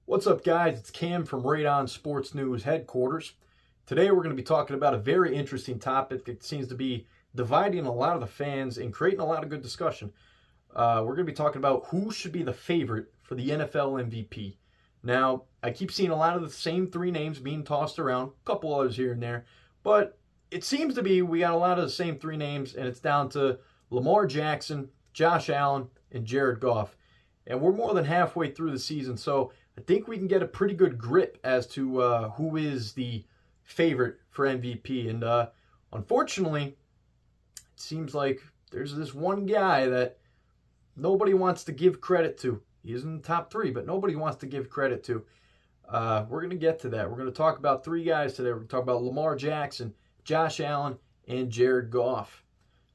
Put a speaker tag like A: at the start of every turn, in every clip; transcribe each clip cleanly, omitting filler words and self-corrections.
A: What's up, guys? It's Cam from Radon Sports News headquarters. Today we're going to be talking about a very interesting topic that seems to be dividing a lot of the fans and creating a lot of good discussion. We're going to be talking about who should be the favorite for the NFL MVP. Now, I keep seeing a lot of the same three names being tossed around, a couple others here and there, but it seems to be we got a lot of the same three names, and it's down to Lamar Jackson, Josh Allen, and Jared Goff. And we're more than halfway through the season, so I think we can get a pretty good grip as to who is the favorite for MVP. And unfortunately, it seems like there's this one guy that nobody wants to give credit to. He's in the top three, but nobody wants to give credit to. We're going to get to that. We're going to talk about three guys today. We're going to talk about Lamar Jackson, Josh Allen, and Jared Goff.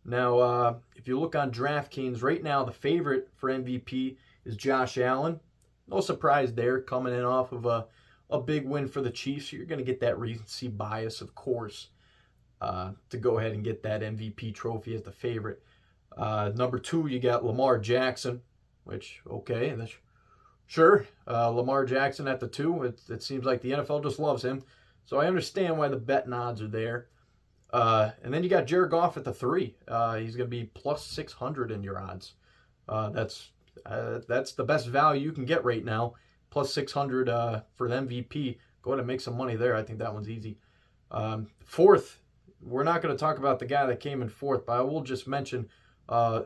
A: Now, if you look on DraftKings right now, the favorite for MVP is Josh Allen. No surprise there, coming in off of a big win for the Chiefs. You're going to get that recency bias, of course, to go ahead and get that MVP trophy as the favorite. Number two, you got Lamar Jackson, which, okay, sure. Lamar Jackson at the two. It seems like the NFL just loves him. So I understand why the betting odds are there. And then you got Jared Goff at the three. He's going to be plus 600 in your odds. That's the best value you can get right now. Plus 600 for the MVP. Go ahead and make some money there. I think that one's easy. Fourth, we're not going to talk about the guy that came in fourth, but I will just mention I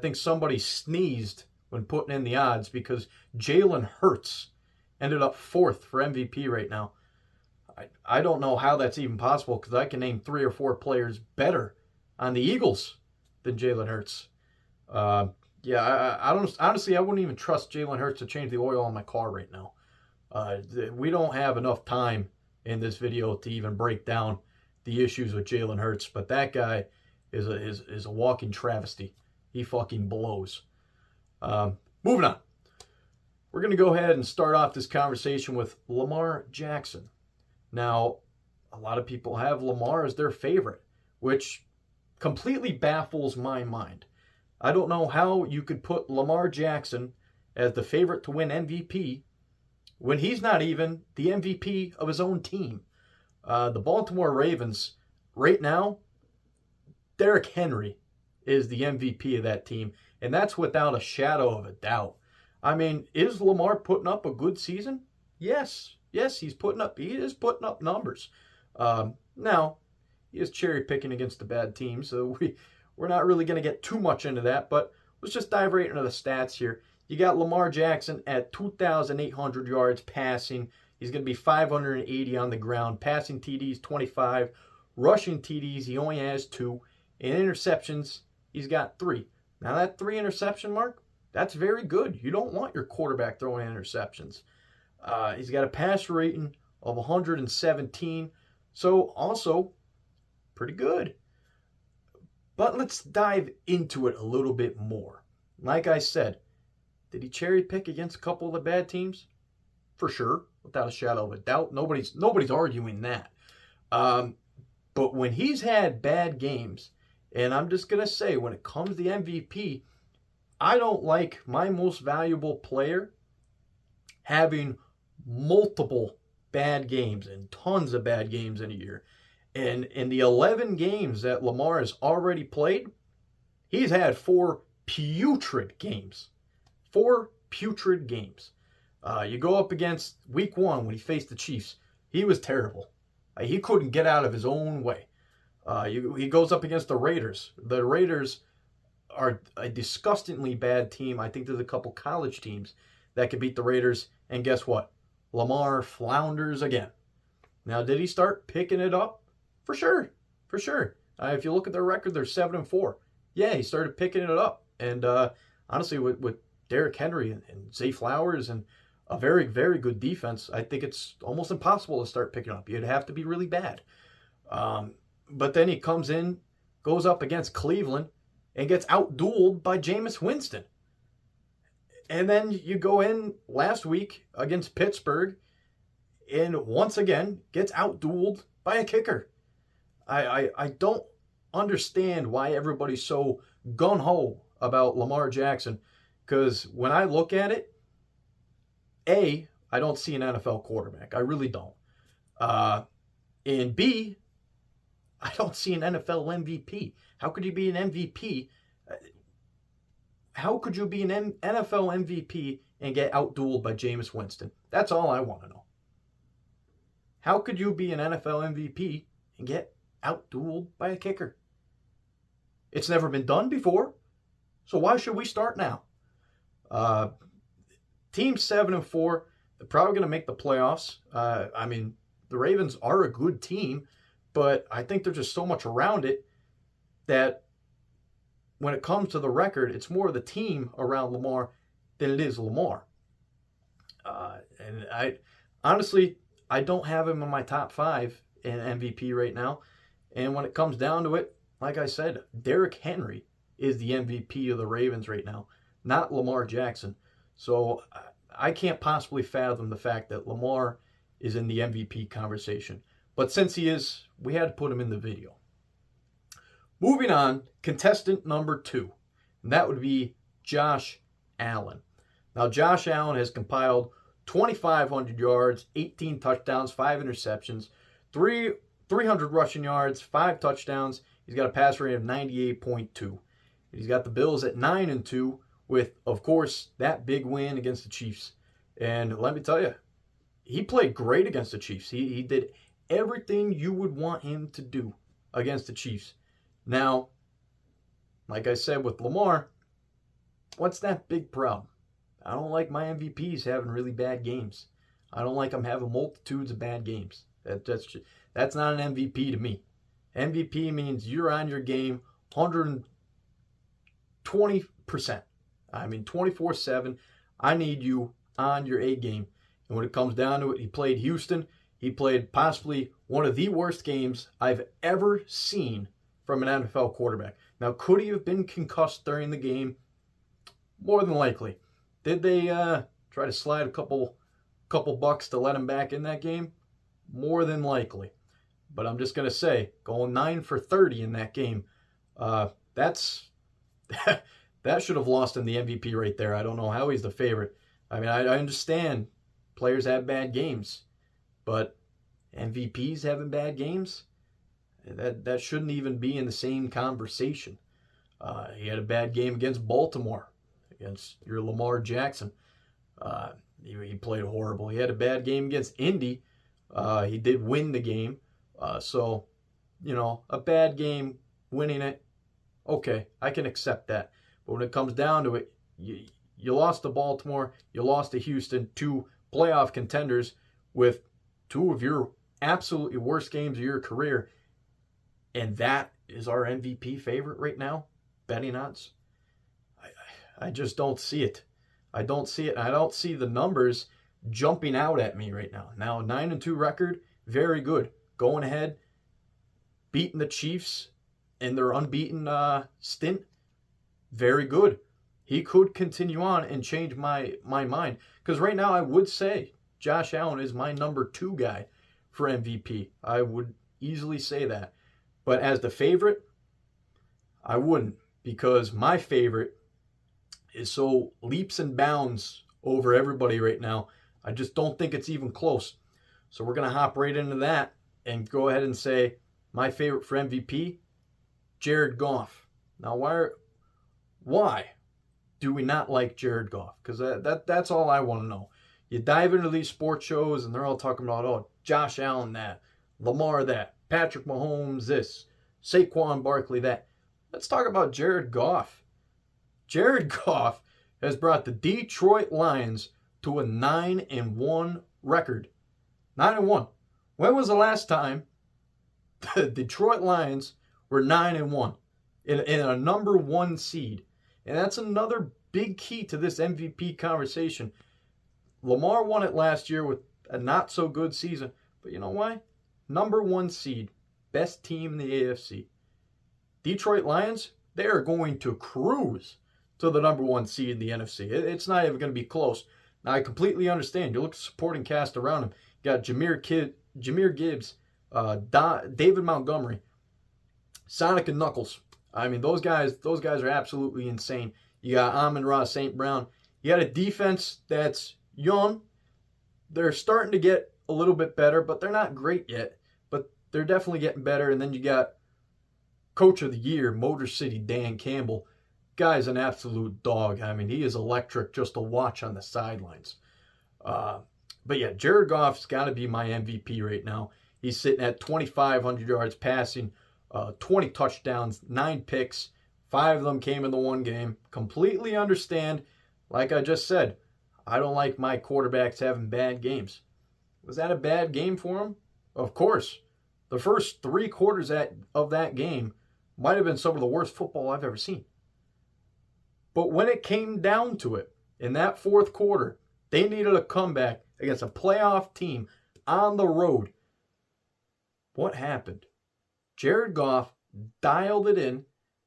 A: think somebody sneezed when putting in the odds because Jalen Hurts ended up fourth for MVP right now. I don't know how that's even possible because I can name three or four players better on the Eagles than Jalen Hurts. I don't honestly. I wouldn't even trust Jalen Hurts to change the oil on my car right now. We don't have enough time in this video to even break down the issues with Jalen Hurts, but that guy is a walking travesty. He fucking blows. Moving on. We're going to go ahead and start off this conversation with Lamar Jackson. Now, a lot of people have Lamar as their favorite, which completely baffles my mind. I don't know how you could put Lamar Jackson as the favorite to win MVP when he's not even the MVP of his own team. The Baltimore Ravens, right now, Derrick Henry is the MVP of that team, and that's without a shadow of a doubt. I mean, is Lamar putting up a good season? Yes, he is putting up numbers. Now, he is cherry picking against the bad team, so we're not really going to get too much into that, but let's just dive right into the stats here. You got Lamar Jackson at 2,800 yards passing. He's going to be 580 on the ground. Passing TDs, 25. Rushing TDs, he only has 2. And interceptions, he's got 3. Now that 3 interception mark, that's very good. You don't want your quarterback throwing interceptions. He's got a pass rating of 117. So also pretty good. But let's dive into it a little bit more. Like I said, did he cherry pick against a couple of the bad teams? For sure, without a shadow of a doubt. Nobody's arguing that. But when he's had bad games, and I'm just going to say, when it comes to the MVP, I don't like my most valuable player having multiple bad games and tons of bad games in a year. And in the 11 games that Lamar has already played, he's had 4 putrid games. 4 putrid games. You go up against week 1 when he faced the Chiefs. He was terrible. He couldn't get out of his own way. He goes up against the Raiders. The Raiders are a disgustingly bad team. I think there's a couple college teams that could beat the Raiders. And guess what? Lamar flounders again. Now, did he start picking it up? For sure. If you look at their record, they're 7-4. Yeah, he started picking it up. And honestly, with Derrick Henry and Zay Flowers and a very, very good defense, I think it's almost impossible to start picking up. You'd have to be really bad. But then he comes in, goes up against Cleveland, and gets outdueled by Jameis Winston. And then you go in last week against Pittsburgh, and once again gets outdueled by a kicker. I don't understand why everybody's so gung-ho about Lamar Jackson, because when I look at it, A, I don't see an NFL quarterback. I really don't. And B, I don't see an NFL MVP. How could you be an MVP? How could you be an NFL MVP and get outdueled by Jameis Winston? That's all I want to know. How could you be an NFL MVP and get outdueled by a kicker? It's never been done before. So why should we start now? Team 7-4, they're probably going to make the playoffs. I mean, the Ravens are a good team, but I think there's just so much around it that when it comes to the record, it's more the team around Lamar than it is Lamar. And I honestly, I don't have him in my top 5 in MVP right now. And when it comes down to it, like I said, Derrick Henry is the MVP of the Ravens right now, not Lamar Jackson. So I can't possibly fathom the fact that Lamar is in the MVP conversation. But since he is, we had to put him in the video. Moving on, contestant number 2, and that would be Josh Allen. Now, Josh Allen has compiled 2,500 yards, 18 touchdowns, 5 interceptions, 300 rushing yards, 5 touchdowns. He's got a pass rate of 98.2. He's got the Bills at 9-2 with, of course, that big win against the Chiefs. And let me tell you, he played great against the Chiefs. He did everything you would want him to do against the Chiefs. Now, like I said with Lamar, what's that big problem? I don't like my MVPs having really bad games. I don't like them having multitudes of bad games. That's not an MVP to me. MVP means you're on your game 120%. I mean, 24/7. I need you on your A game. And when it comes down to it, he played Houston. He played possibly one of the worst games I've ever seen from an NFL quarterback. Now, could he have been concussed during the game? More than likely. Did they try to slide a couple bucks to let him back in that game? More than likely. But I'm just going to say, going 9 for 30 in that game, that should have lost him the MVP right there. I don't know how he's the favorite. I mean, I understand players have bad games, but MVPs having bad games, that shouldn't even be in the same conversation. He had a bad game against Baltimore, against your Lamar Jackson. He played horrible. He had a bad game against Indy. He did win the game. So, a bad game, winning it, okay, I can accept that. But when it comes down to it, you lost to Baltimore, you lost to Houston, 2 playoff contenders with 2 of your absolutely worst games of your career, and that is our MVP favorite right now, betting odds. I just don't see it. I don't see it. I don't see the numbers jumping out at me right now. Now, 9-2 record, very good. Going ahead, beating the Chiefs in their unbeaten stint, very good. He could continue on and change my mind. Because right now I would say Josh Allen is my number 2 guy for MVP. I would easily say that. But as the favorite, I wouldn't. Because my favorite is so leaps and bounds over everybody right now. I just don't think it's even close. So we're going to hop right into that and go ahead and say my favorite for MVP, Jared Goff. Now, why do we not like Jared Goff? Because that's all I want to know. You dive into these sports shows and they're all talking about, oh, Josh Allen that, Lamar that, Patrick Mahomes this, Saquon Barkley that. Let's talk about Jared Goff. Jared Goff has brought the Detroit Lions to a 9-1 record. 9-1. When was the last time the Detroit Lions were 9-1 in a number 1 seed? And that's another big key to this MVP conversation. Lamar won it last year with a not so good season. But you know why? Number 1 seed. Best team in the AFC. Detroit Lions, they are going to cruise to the number 1 seed in the NFC. It's not even going to be close. Now, I completely understand. You look at the supporting cast around him. You got Jahmyr Gibbs, David Montgomery, Sonic and Knuckles. I mean, those guys are absolutely insane. You got Amon-Ra St. Brown. You got a defense that's young, they're starting to get a little bit better, but they're not great yet. But they're definitely getting better. And then you got Coach of the Year, Motor City Dan Campbell. Guy's an absolute dog. I mean, he is electric just to watch on the sidelines. But yeah, Jared Goff's got to be my MVP right now. He's sitting at 2,500 yards passing, 20 touchdowns, 9 picks. 5 of them came in the one game. Completely understand. Like I just said, I don't like my quarterbacks having bad games. Was that a bad game for him? Of course. The first 3 quarters of that game might have been some of the worst football I've ever seen. But when it came down to it, in that 4th quarter, they needed a comeback against a playoff team on the road. What happened? Jared Goff dialed it in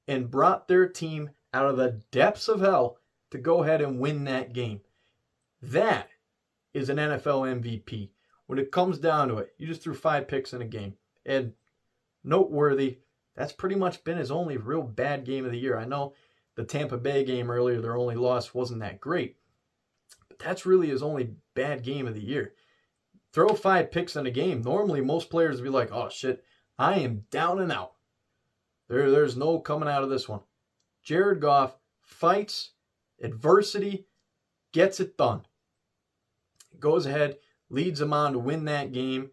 A: and brought their team out of the depths of hell to go ahead and win that game. That is an NFL MVP. When it comes down to it, you just threw 5 picks in a game. And noteworthy, that's pretty much been his only real bad game of the year. I know the Tampa Bay game earlier, their only loss wasn't that great. But that's really his only bad game of the year. Throw 5 picks in a game. Normally, most players would be like, oh, shit, I am down and out. There's no coming out of this one. Jared Goff fights adversity, gets it done. Goes ahead, leads them on to win that game.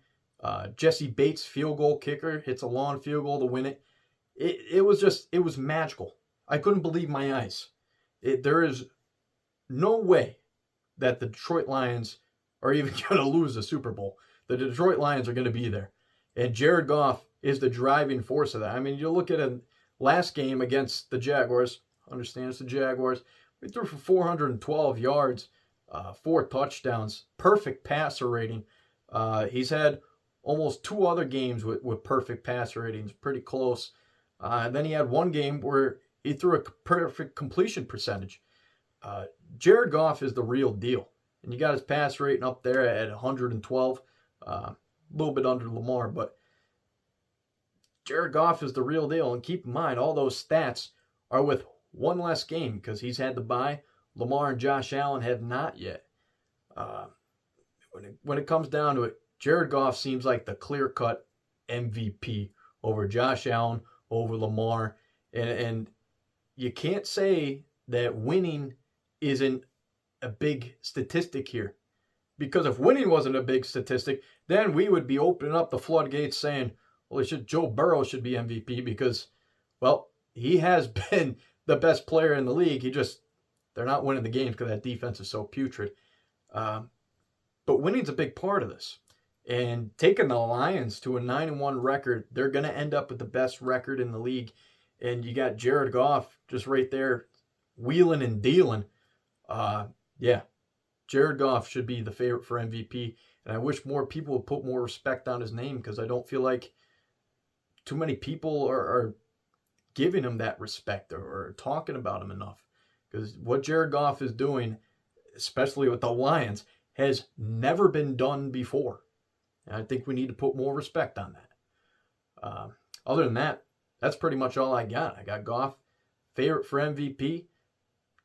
A: Jesse Bates, field goal kicker, hits a long field goal to win it. It was magical. I couldn't believe my eyes. There is no way that the Detroit Lions are even going to lose the Super Bowl. The Detroit Lions are going to be there. And Jared Goff is the driving force of that. I mean, you look at a last game against the Jaguars. Understand it's the Jaguars. We threw for 412 yards, 4 touchdowns, perfect passer rating. He's had almost 2 other games with perfect passer ratings, pretty close. And then he had one game where he threw a perfect completion percentage. Jared Goff is the real deal. And you got his pass rating up there at 112, a little bit under Lamar, but Jared Goff is the real deal. And keep in mind, all those stats are with one less game because he's had the bye. Lamar and Josh Allen have not yet. When it comes down to it, Jared Goff seems like the clear-cut MVP over Josh Allen, over Lamar. And you can't say that winning isn't a big statistic here. Because if winning wasn't a big statistic, then we would be opening up the floodgates saying, well, Joe Burrow should be MVP because, well, he has been the best player in the league. They're not winning the games because that defense is so putrid. But winning's a big part of this. And taking the Lions to a 9-1 record, they're going to end up with the best record in the league. And you got Jared Goff just right there wheeling and dealing. Yeah, Jared Goff should be the favorite for MVP. And I wish more people would put more respect on his name because I don't feel like too many people are giving him that respect or talking about him enough. Because what Jared Goff is doing, especially with the Lions, has never been done before. And I think we need to put more respect on that. Other than that, that's pretty much all I got. I got Goff, favorite for MVP.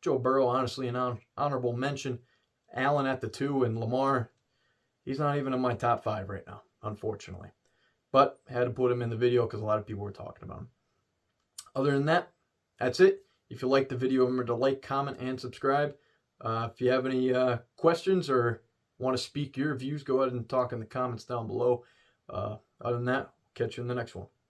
A: Joe Burrow, honestly, an honorable mention. Allen at the 2, and Lamar, he's not even in my top 5 right now, unfortunately. But I had to put him in the video because a lot of people were talking about him. Other than that, that's it. If you liked the video, remember to like, comment, and subscribe. If you have any questions or want to speak your views, go ahead and talk in the comments down below. Other than that, catch you in the next one.